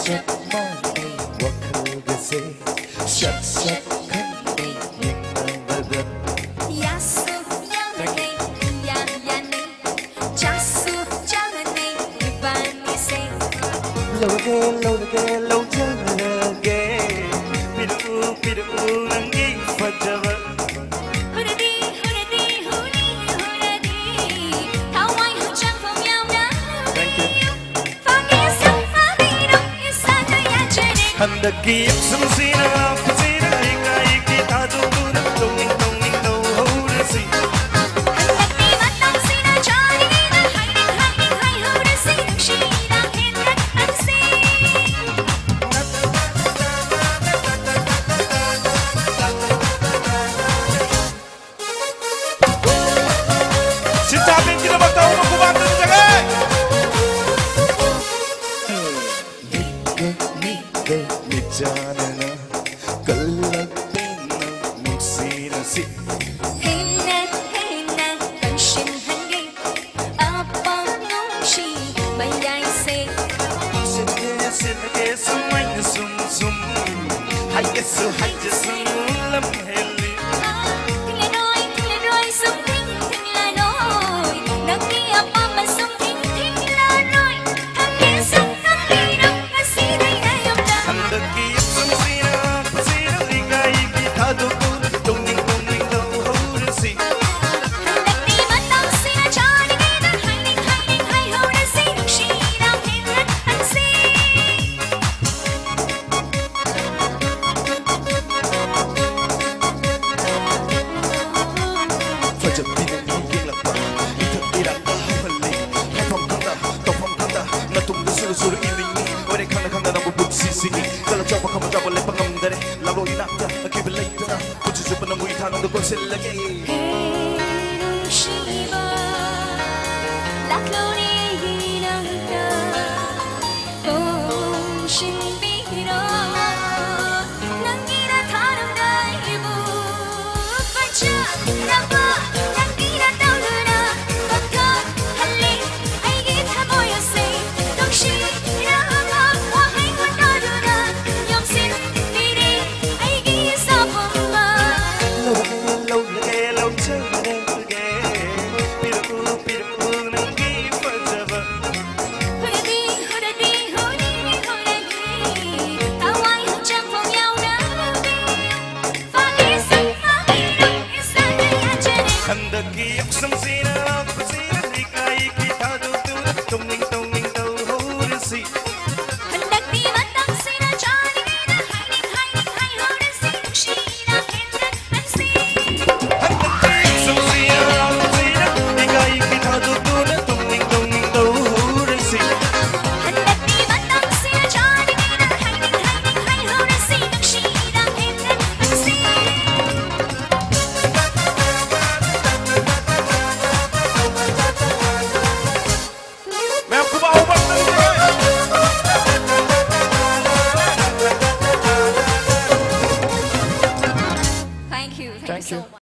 샷샷 멀리 워크그세 샷샷 간디 잉나가다 야수 야네 야야네 자수 자네 이반이세 로게 로장하게 비루 난게 파자바 한다기 약속이나 그지나 이까이기 다도 부른 동ning no 호르시 한다기 맞당시나 저리기나 하이링 호르시 당시나 했다 안시 진짜 뱅기를 막다 오면 고맙다는 자가 있잖아 끌락대는 묵시라시 해나 당신한 게 아빠 농시 마야이세 신게 숨마이는 숨숨 하이게스 하이제스 람헬리 팅라노이 숨팅 팅라노이 너기 아빠만 숨팅 팅라노이 한기스 한기랑 아시다이 나엽다 한다기 약속이나 그지나 이까이기 다도 부른 동ning no 호르시 한다기 맞당시나 저리기나 하이링 호르시 당시랑 했다 안시 퍼져비는 이길락봐 이틀이란다 빨리 해펑간다 나 동동수루수루 이밍이 오래 강력한다 너무 북시시기 걸러 잡아가면 잡을래 방금들의 라로이 낙자 기블레이트나 부주주부는 무이타능도 꼴실라게 해루시바 락로니 나가 공신비로 남기라 다름다 일부 발자라봐 남기라 떠오르라 걷고 할리 아이기 다 모였세 동시라가 와행을 떠오르라 염신 미리 아이기에서 본마 로게 로차게 비루 난게 빠져봐 후레디 하와이 짬뽕 야우나비 파리스 파리랑 이산의 야채네 한다기 약속이나 그지나 이까이기 다도 부른 동ning no 호르시 한다기 맞당시나 저리기나 하이링 호르시 당시나 했다 안시 한다기 약속이나 그지나 이까이기 다도 부른 동ning no 호르시 한다기 맞당시나 저리기나 하이링 호르시 당시나 했다 안시 Ma'am, kumain ba Thank you so much.